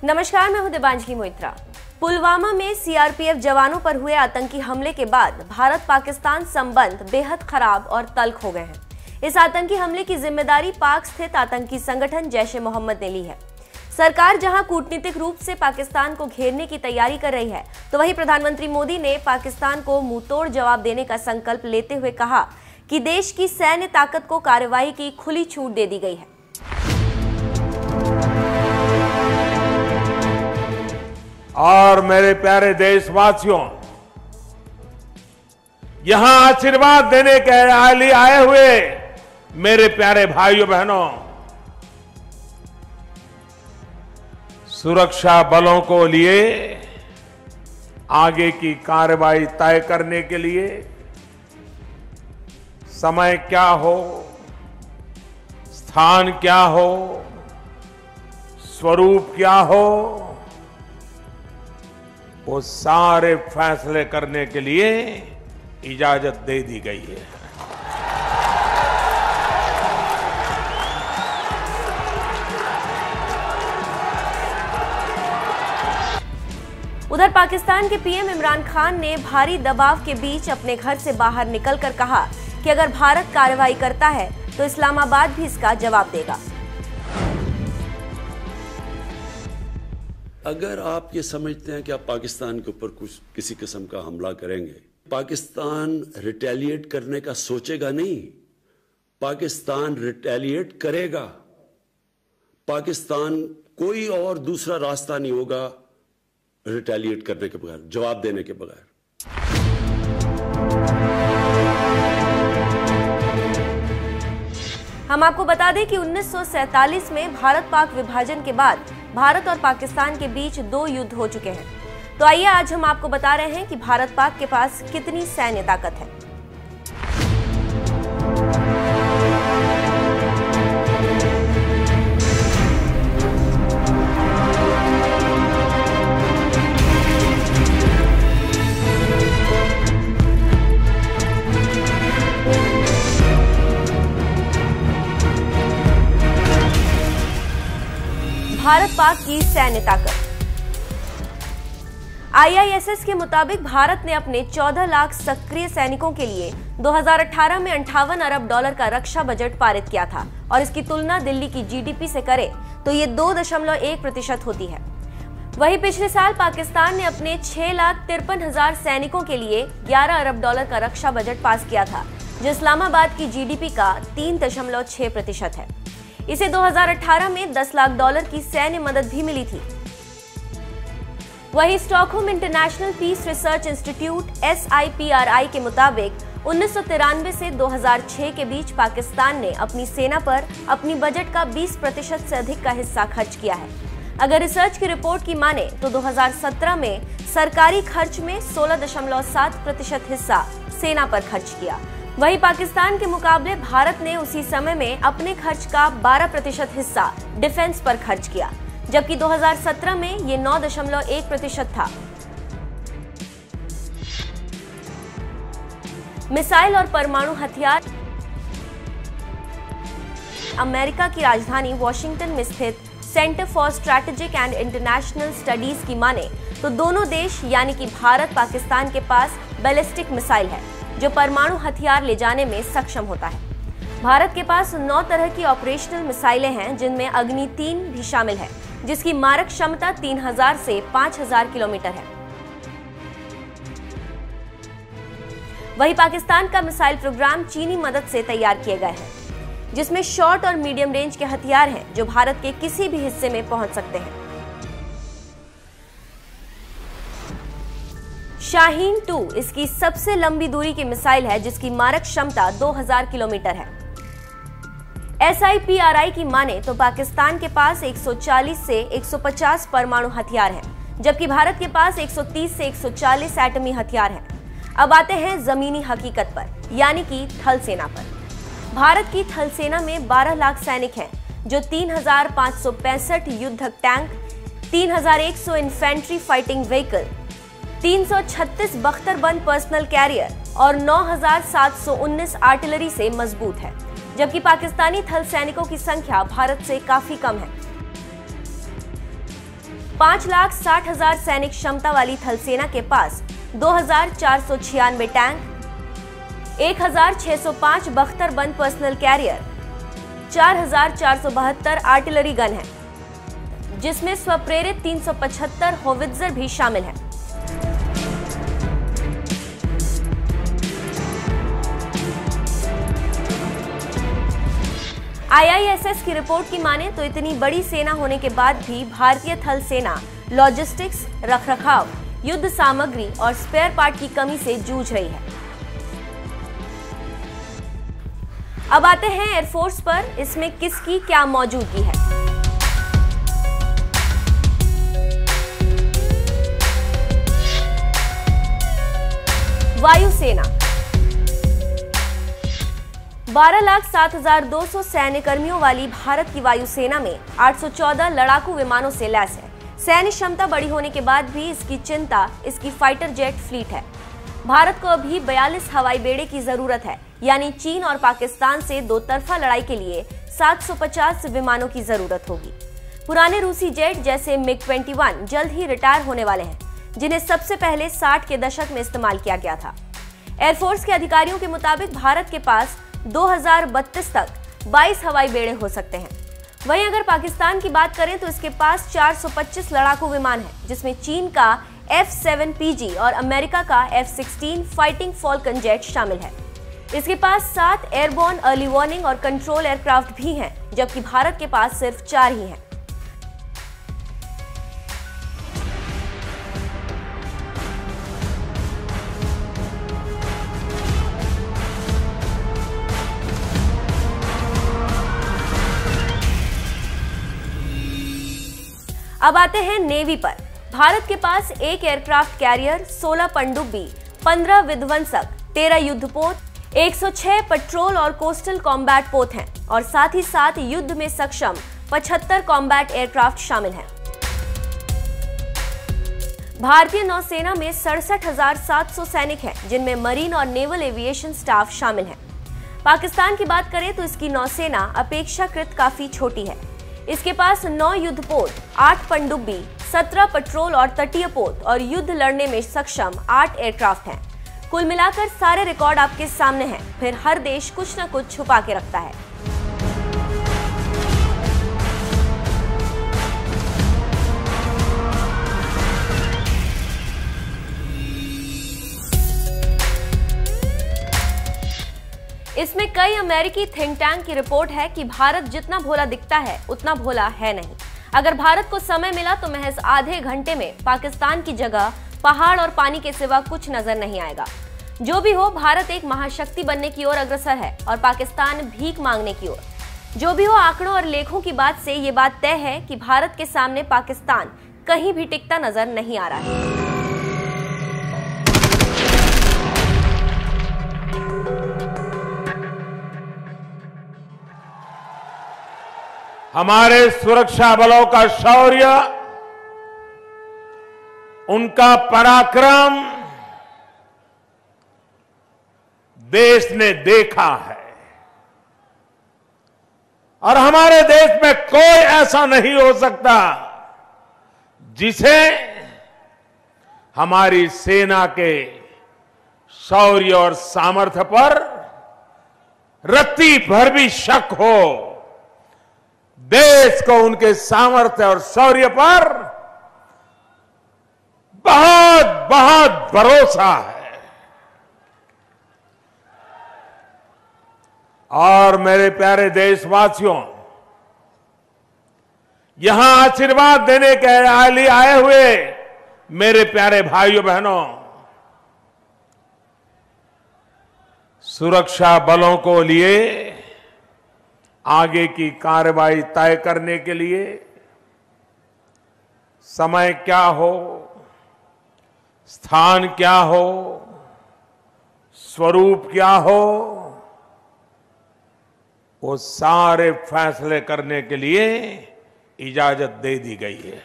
नमस्कार, मैं हूं दिबांजलि मोइत्रा। पुलवामा में सीआरपीएफ जवानों पर हुए आतंकी हमले के बाद भारत पाकिस्तान संबंध बेहद खराब और तल्ख हो गए हैं। इस आतंकी हमले की जिम्मेदारी पाक स्थित आतंकी संगठन जैश-ए-मोहम्मद ने ली है। सरकार जहां कूटनीतिक रूप से पाकिस्तान को घेरने की तैयारी कर रही है, तो वहीं प्रधानमंत्री मोदी ने पाकिस्तान को मुंहतोड़ जवाब देने का संकल्प लेते हुए कहा कि देश की सैन्य ताकत को कार्रवाई की खुली छूट दे दी गई है। और मेरे प्यारे देशवासियों, यहां आशीर्वाद देने के लिए आए हुए मेरे प्यारे भाइयों बहनों, सुरक्षा बलों को लिए आगे की कार्रवाई तय करने के लिए समय क्या हो, स्थान क्या हो, स्वरूप क्या हो, वो सारे फैसले करने के लिए इजाजत दे दी गई है। उधर पाकिस्तान के पीएम इमरान खान ने भारी दबाव के बीच अपने घर से बाहर निकलकर कहा कि अगर भारत कार्रवाई करता है तो इस्लामाबाद भी इसका जवाब देगा। अगर आप ये समझते हैं कि आप पाकिस्तान के ऊपर कुछ किसी किस्म का हमला करेंगे, पाकिस्तान रिटेलिएट करने का सोचेगा नहीं, पाकिस्तान रिटेलिएट करेगा। पाकिस्तान कोई और दूसरा रास्ता नहीं होगा रिटेलिएट करने के बगैर, जवाब देने के बगैर। हम आपको बता दें कि 1947 में भारत पाक विभाजन के बाद भारत और पाकिस्तान के बीच 2 युद्ध हो चुके हैं। तो आइए आज हम आपको बता रहे हैं कि भारत पाक के पास कितनी सैन्य ताकत है। भारत पाक की सैन्य ताकत। आईआईएसएस के मुताबिक भारत ने अपने 14 लाख सक्रिय सैनिकों के लिए 2018 में 58 अरब डॉलर का रक्षा बजट पारित किया था और इसकी तुलना दिल्ली की जीडीपी से करें तो ये 2.1% होती है। वहीं पिछले साल पाकिस्तान ने अपने 6,53,000 सैनिकों के लिए 11 अरब डॉलर का रक्षा बजट पास किया था, जो इस्लामाबाद की जीडीपी का 3.6% है। इसे 2018 में 10 लाख डॉलर की सैन्य मदद भी मिली थी। वहीं Stockholm International Peace Research Institute SIPRI के मुताबिक 1993 से 2006 के बीच पाकिस्तान ने अपनी सेना पर अपनी बजट का 20% से अधिक का हिस्सा खर्च किया है। अगर रिसर्च की रिपोर्ट की माने तो 2017 में सरकारी खर्च में 16.7% हिस्सा सेना पर खर्च किया। वहीं पाकिस्तान के मुकाबले भारत ने उसी समय में अपने खर्च का 12% हिस्सा डिफेंस पर खर्च किया, जबकि 2017 में ये 9.1% था। मिसाइल और परमाणु हथियार। अमेरिका की राजधानी वॉशिंगटन में स्थित centre for strategic and international studies की माने तो दोनों देश यानी कि भारत पाकिस्तान के पास बैलिस्टिक मिसाइल है जो परमाणु हथियार ले जाने में सक्षम होता है। भारत के पास 9 तरह की ऑपरेशनल मिसाइलें हैं, जिनमें अग्नि 3 भी शामिल है, जिसकी मारक क्षमता 3000 से 5000 किलोमीटर है। वहीं पाकिस्तान का मिसाइल प्रोग्राम चीनी मदद से तैयार किए गए हैं, जिसमें शॉर्ट और मीडियम रेंज के हथियार हैं जो भारत के किसी भी हिस्से में पहुंच सकते हैं। शाहीन 2 इसकी सबसे लंबी दूरी की मिसाइल है, जिसकी मारक क्षमता 2000 किलोमीटर है। SIPRI की माने तो पाकिस्तान के पास 140 से 150 परमाणु हथियार हैं, जबकि भारत के पास 130 से 140 एटमी हथियार हैं। अब आते हैं जमीनी हकीकत पर, यानी कि थल सेना पर। भारत की थल सेना में 12 लाख सैनिक हैं, जो 3565 युद्धक टैंक, 3100 इन्फेंट्री फाइटिंग व्हीकल, 336 बख्तरबंद पर्सनल कैरियर और 9719 आर्टिलरी से मजबूत है, जबकि पाकिस्तानी थल सैनिकों की संख्या भारत से काफी कम है। 5,60,000 सैनिक क्षमता वाली थल सेना के पास 2,496 टैंक, 1,605 बख्तरबंद पर्सनल कैरियर, 4,472 आर्टिलरी गन है, जिसमें स्वप्रेरित 375 होवित्जर भी शामिल है। IISS की रिपोर्ट की माने तो इतनी बड़ी सेना होने के बाद भी भारतीय थल सेना लॉजिस्टिक्स, रखरखाव, युद्ध सामग्री और स्पेयर पार्ट की कमी से जूझ रही है। अब आते हैं एयरफोर्स पर, इसमें किसकी क्या मौजूदगी है। वायुसेना 12,07,200 सैन्य कर्मियों वाली भारत की वायुसेना में 814 लड़ाकू विमानों से लैस है। सैन्य क्षमता बड़ी होने के बाद भी इसकी चिंता इसकी फाइटर जेट फ्लीट है। भारत को अभी 42 हवाई बेड़े की जरूरत है, यानी चीन और पाकिस्तान से दो तरफा लड़ाई के लिए 750 विमानों की जरूरत होगी। पुराने रूसी जेट जैसे MiG-21 जल्द ही रिटायर होने वाले हैं, जिन्हें सबसे पहले 60 के दशक में इस्तेमाल किया गया था। एयरफोर्स के अधिकारियों के मुताबिक भारत के पास 2032 तक 22 हवाई बेड़े हो सकते हैं। वहीं अगर पाकिस्तान की बात करें तो इसके पास 425 लड़ाकू विमान हैं, जिसमें चीन का F-7PG और अमेरिका का F-16 फाइटिंग फॉल्कन जेट शामिल है। इसके पास 7 एयरबोर्न अर्ली वार्निंग और कंट्रोल एयरक्राफ्ट भी हैं, जबकि भारत के पास सिर्फ 4 ही हैं। अब आते हैं नेवी पर। भारत के पास 1 एयरक्राफ्ट कैरियर, 16 पनडुब्बी, 15 विध्वंसक, 13 युद्धपोत, 106 पेट्रोल और कोस्टल कॉम्बैट पोत हैं और साथ ही साथ युद्ध में सक्षम 75 कॉम्बैट एयरक्राफ्ट शामिल हैं। भारतीय नौसेना में 67,700 सैनिक हैं, जिनमें मरीन और नेवल एविएशन स्टाफ शामिल हैं। पाकिस्तान की बात करें तो इसकी नौसेना अपेक्षाकृत काफी छोटी है। इसके पास 9 युद्धपोत, 8 पनडुब्बी, 17 पेट्रोल और तटीय पोत और युद्ध लड़ने में सक्षम 8 एयरक्राफ्ट हैं। कुल मिलाकर सारे रिकॉर्ड आपके सामने हैं, फिर हर देश कुछ न कुछ छुपा के रखता है। इसमें कई अमेरिकी थिंक टैंक की रिपोर्ट है कि भारत जितना भोला दिखता है उतना भोला है नहीं। अगर भारत को समय मिला तो महज आधे घंटे में पाकिस्तान की जगह पहाड़ और पानी के सिवा कुछ नजर नहीं आएगा। जो भी हो, भारत एक महाशक्ति बनने की ओर अग्रसर है और पाकिस्तान भीख मांगने की ओर। जो भी हो, आंकड़ों और लेखों की बात से ये बात तय है कि भारत के सामने पाकिस्तान कहीं भी टिकता नजर नहीं आ रहा है। हमारे सुरक्षा बलों का शौर्य, उनका पराक्रम देश ने देखा है और हमारे देश में कोई ऐसा नहीं हो सकता जिसे हमारी सेना के शौर्य और सामर्थ्य पर रत्ती भर भी शक हो। देश को उनके सामर्थ्य और शौर्य पर बहुत बहुत भरोसा है। और मेरे प्यारे देशवासियों, यहां आशीर्वाद देने के लिए आए हुए मेरे प्यारे भाइयों बहनों, सुरक्षा बलों को लिए आगे की कार्रवाई तय करने के लिए समय क्या हो, स्थान क्या हो, स्वरूप क्या हो, वो सारे फैसले करने के लिए इजाजत दे दी गई है।